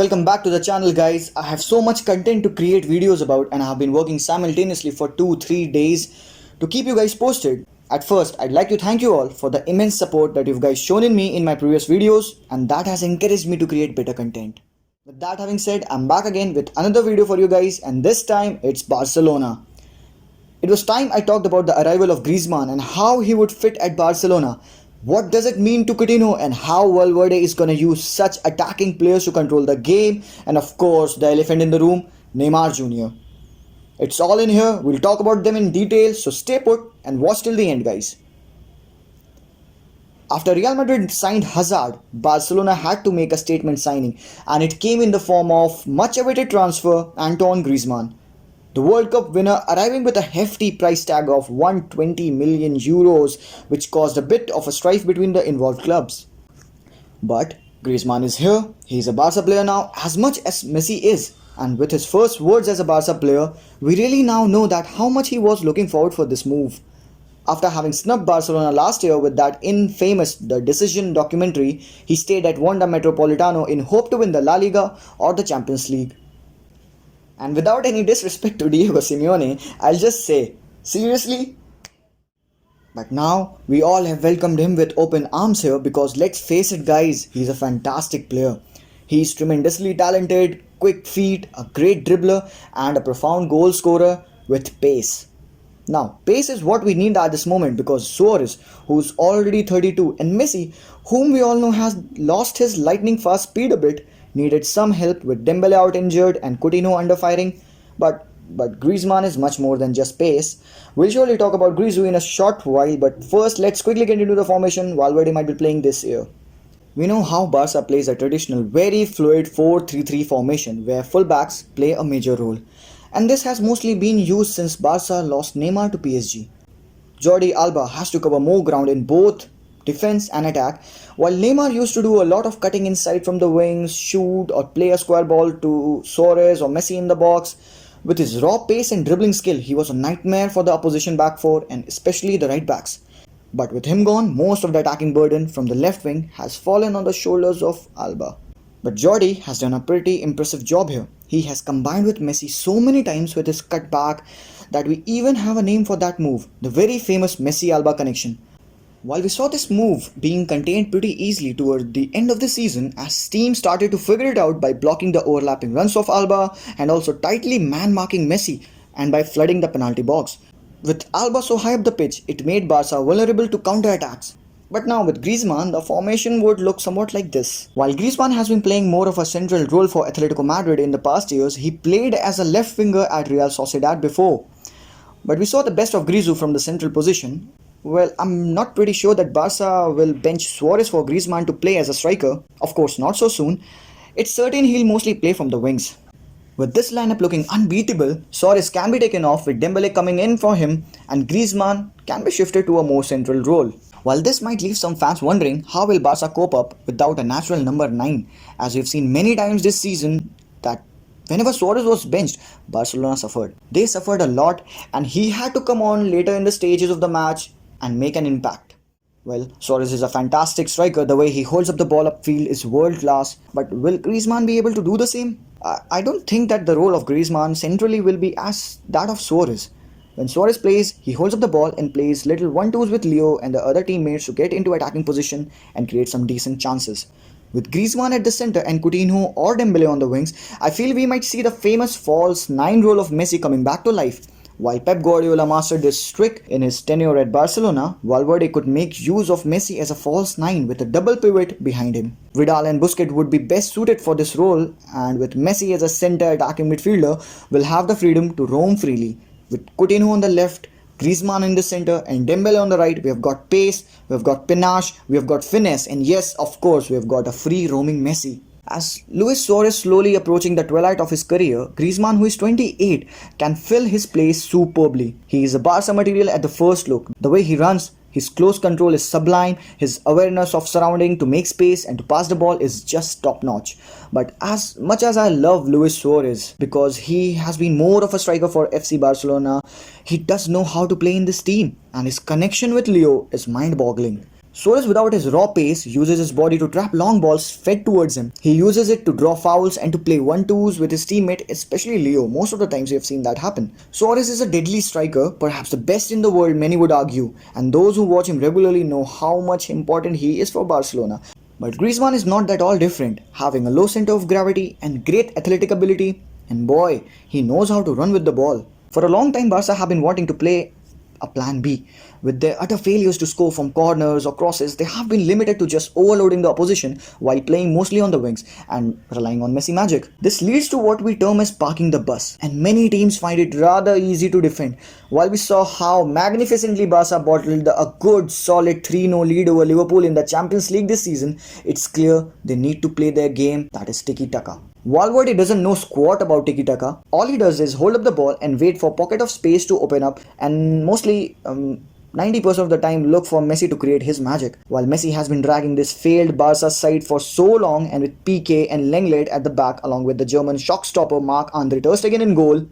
welcome back to the channel, guys. I have so much content to create videos about and I have been working simultaneously for 2-3 days to keep you guys posted. At first, I'd like to thank you all for the immense support that you've guys shown in me in my previous videos, and that has encouraged me to create better content. With that having said, I'm back again with another video for you guys, and this time it's Barcelona. It was time I talked about the arrival of Griezmann and how he would fit at Barcelona. What does it mean to Coutinho and how Valverde is gonna use such attacking players to control the game, and of course the elephant in the room, Neymar Jr. It's all in here, we'll talk about them in detail, so stay put and watch till the end, guys. After Real Madrid signed Hazard, Barcelona had to make a statement signing, and it came in the form of much awaited transfer Antoine Griezmann. The World Cup winner arriving with a hefty price tag of 120 million euros, which caused a bit of a strife between the involved clubs. But Griezmann is here, he is a Barca player now as much as Messi is, and with his first words as a Barca player, we really now know that how much he was looking forward for this move. After having snubbed Barcelona last year with that infamous The Decision documentary, he stayed at Wanda Metropolitano in hope to win the La Liga or the Champions League. And without any disrespect to Diego Simeone, I'll just say, seriously? But now, we all have welcomed him with open arms here because let's face it, guys, he's a fantastic player. He's tremendously talented, quick feet, a great dribbler, and a profound goal scorer with pace. Now, pace is what we need at this moment because Suarez, who's already 32, and Messi, whom we all know has lost his lightning fast speed a bit, needed some help with Dembele out injured and Coutinho under firing. But Griezmann is much more than just pace. We'll surely talk about Griezmann in a short while, but first let's quickly get into the formation Valverde might be playing this year. We know how Barca plays a traditional, very fluid 4-3-3 formation where fullbacks play a major role. And this has mostly been used since Barca lost Neymar to PSG. Jordi Alba has to cover more ground in both defense and attack, while Neymar used to do a lot of cutting inside from the wings, shoot or play a square ball to Suarez or Messi in the box. With his raw pace and dribbling skill, he was a nightmare for the opposition back four and especially the right backs. But with him gone, most of the attacking burden from the left wing has fallen on the shoulders of Alba. But Jordi has done a pretty impressive job here. He has combined with Messi so many times with his cut back that we even have a name for that move, the very famous Messi-Alba connection. While we saw this move being contained pretty easily toward the end of the season as teams started to figure it out by blocking the overlapping runs of Alba and also tightly man-marking Messi and by flooding the penalty box. With Alba so high up the pitch, it made Barca vulnerable to counter-attacks. But now with Griezmann, the formation would look somewhat like this. While Griezmann has been playing more of a central role for Atletico Madrid in the past years, he played as a left winger at Real Sociedad before. But we saw the best of Griezmann from the central position. Well, I'm not pretty sure that Barca will bench Suarez for Griezmann to play as a striker. Of course, not so soon. It's certain he'll mostly play from the wings. With this lineup looking unbeatable, Suarez can be taken off with Dembele coming in for him and Griezmann can be shifted to a more central role. While this might leave some fans wondering how will Barca cope up without a natural number 9, as we've seen many times this season that whenever Suarez was benched, Barcelona suffered. They suffered a lot and he had to come on later in the stages of the match and make an impact. Well, Suarez is a fantastic striker, the way he holds up the ball upfield is world class, but will Griezmann be able to do the same? I don't think that the role of Griezmann centrally will be as that of Suarez. When Suarez plays, he holds up the ball and plays little 1-2s with Leo and the other teammates to get into attacking position and create some decent chances. With Griezmann at the center and Coutinho or Dembele on the wings, I feel we might see the famous false 9 role of Messi coming back to life. While Pep Guardiola mastered this trick in his tenure at Barcelona, Valverde could make use of Messi as a false 9 with a double pivot behind him. Vidal and Busquets would be best suited for this role, and with Messi as a center attacking midfielder, will have the freedom to roam freely. With Coutinho on the left, Griezmann in the center and Dembele on the right, we have got pace, we have got panache, we have got finesse, and yes, of course, we have got a free roaming Messi. As Luis Suarez slowly approaching the twilight of his career, Griezmann, who is 28, can fill his place superbly. He is a Barca material at the first look. The way he runs, his close control is sublime, his awareness of surrounding to make space and to pass the ball is just top notch. But as much as I love Luis Suarez because he has been more of a striker for FC Barcelona, he does know how to play in this team and his connection with Leo is mind-boggling. Suarez, without his raw pace, uses his body to trap long balls fed towards him. He uses it to draw fouls and to play 1-2s with his teammate, especially Leo. Most of the times we have seen that happen. Suarez is a deadly striker, perhaps the best in the world, many would argue, and those who watch him regularly know how much important he is for Barcelona. But Griezmann is not that all different, having a low center of gravity and great athletic ability, and boy, he knows how to run with the ball. For a long time, Barca have been wanting to play a plan B. With their utter failures to score from corners or crosses, they have been limited to just overloading the opposition while playing mostly on the wings and relying on Messi magic. This leads to what we term as parking the bus, and many teams find it rather easy to defend. While we saw how magnificently Barca bottled a good solid 3-0 lead over Liverpool in the Champions League this season, it's clear they need to play their game, that is tiki-taka. Valverde doesn't know squat about tiki-taka. All he does is hold up the ball and wait for a pocket of space to open up, and mostly 90% of the time look for Messi to create his magic. While Messi has been dragging this failed Barca side for so long, and with Piqué and Lenglet at the back along with the German shock-stopper Marc-Andre ter Stegen in goal,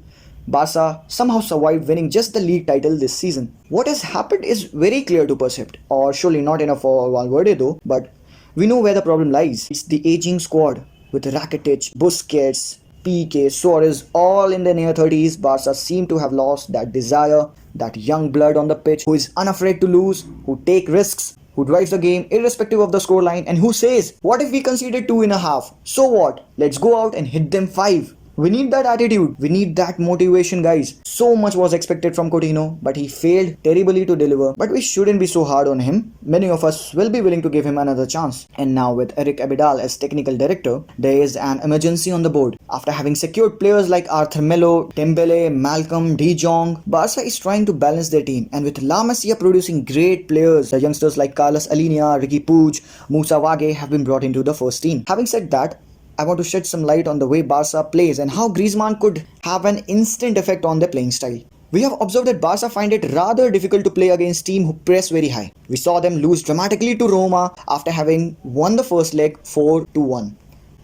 Barca somehow survived winning just the league title this season. What has happened is very clear to percept, or surely not enough for Valverde though, but we know where the problem lies. It's the aging squad. With Rakitic, Busquets, Piqué, Suarez all in their near 30s, Barca seem to have lost that desire, that young blood on the pitch who is unafraid to lose, who take risks, who drives the game irrespective of the scoreline, and who says, what if we conceded 2.5? So what? Let's go out and hit them 5. We need that attitude. We need that motivation, guys. So much was expected from Coutinho, but he failed terribly to deliver. But we shouldn't be so hard on him. Many of us will be willing to give him another chance. And now with Eric Abidal as technical director, there is an emergency on the board. After having secured players like Arthur Melo, Dembele, Malcolm, De Jong, Barca is trying to balance their team. And with La Masia producing great players, the youngsters like Carlos Alenia, Ricky Puig, Moussa Wagué have been brought into the first team. Having said that, I want to shed some light on the way Barca plays and how Griezmann could have an instant effect on their playing style. We have observed that Barca find it rather difficult to play against teams who press very high. We saw them lose dramatically to Roma after having won the first leg 4-1.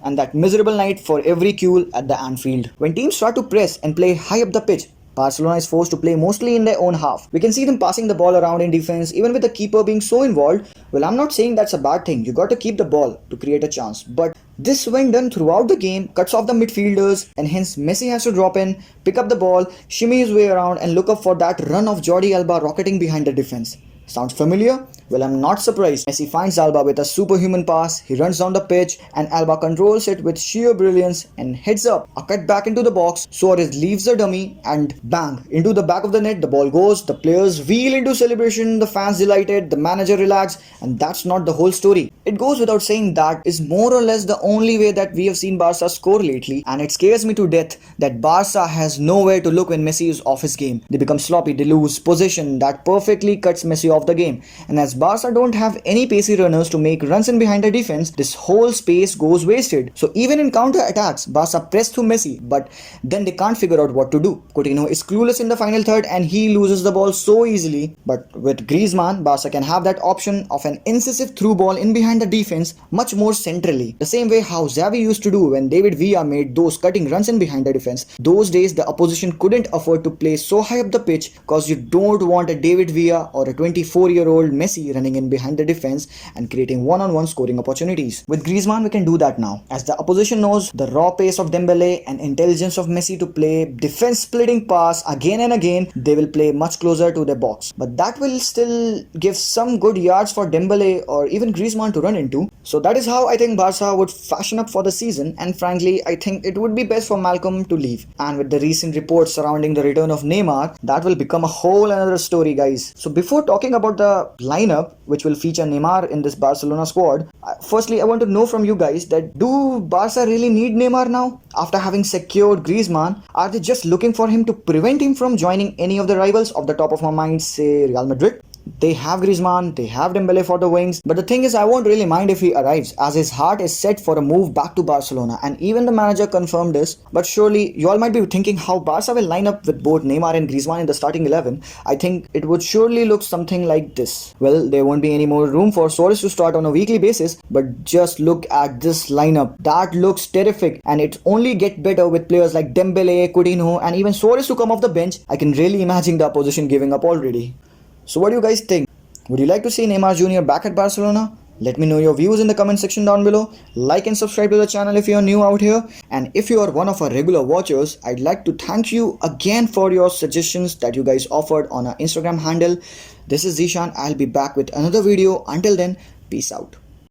And that miserable night for every cule at the Anfield. When teams try to press and play high up the pitch, Barcelona is forced to play mostly in their own half. We can see them passing the ball around in defense, even with the keeper being so involved. Well, I'm not saying that's a bad thing. You got to keep the ball to create a chance. But this, when done throughout the game, cuts off the midfielders, and hence Messi has to drop in, pick up the ball, shimmy his way around, and look up for that run of Jordi Alba rocketing behind the defense. Sounds familiar? Well, I'm not surprised. Messi finds Alba with a superhuman pass, he runs down the pitch, and Alba controls it with sheer brilliance and heads up, a cut back into the box. Suarez leaves the dummy and bang, into the back of the net, the ball goes, the players wheel into celebration, the fans delighted, the manager relaxed, and that's not the whole story. It goes without saying that is more or less the only way that we have seen Barca score lately, and it scares me to death that Barca has nowhere to look when Messi is off his game. They become sloppy, they lose possession that perfectly cuts Messi off the game, and as Barca don't have any pacey runners to make runs in behind the defense, this whole space goes wasted. So even in counter attacks, Barca press through Messi, but then they can't figure out what to do. Coutinho is clueless in the final third and he loses the ball so easily, but with Griezmann, Barca can have that option of an incisive through ball in behind the defense much more centrally. The same way how Xavi used to do when David Villa made those cutting runs in behind the defense. Those days the opposition couldn't afford to play so high up the pitch because you don't want a David Villa or a 24-year-old Messi running in behind the defense and creating one-on-one scoring opportunities. With Griezmann we can do that now, as the opposition knows the raw pace of Dembele and intelligence of Messi to play defense splitting pass again and again. They will play much closer to the box, but that will still give some good yards for Dembele or even Griezmann to run into. So that is how I think Barca would fashion up for the season, and frankly I think it would be best for Malcolm to leave. And with the recent reports surrounding the return of Neymar, that will become a whole another story, guys. So before talking about the lineup which will feature Neymar in this Barcelona squad, firstly I want to know from you guys that do Barca really need Neymar now? After having secured Griezmann, are they just looking for him to prevent him from joining any of the rivals? Off the top of my mind, say Real Madrid. They have Griezmann, they have Dembele for the wings, but the thing is I won't really mind if he arrives, as his heart is set for a move back to Barcelona, and even the manager confirmed this. But surely you all might be thinking how Barca will line up with both Neymar and Griezmann in the starting 11. I think it would surely look something like this. Well, there won't be any more room for Suarez to start on a weekly basis, but just look at this lineup. That looks terrific, and it only get better with players like Dembele, Coutinho, and even Suarez to come off the bench. I can really imagine the opposition giving up already. So what do you guys think? Would you like to see Neymar Jr. back at Barcelona? Let me know your views in the comment section down below. Like and subscribe to the channel if you are new out here. And if you are one of our regular watchers, I'd like to thank you again for your suggestions that you guys offered on our Instagram handle. This is Zishan. I'll be back with another video. Until then, peace out.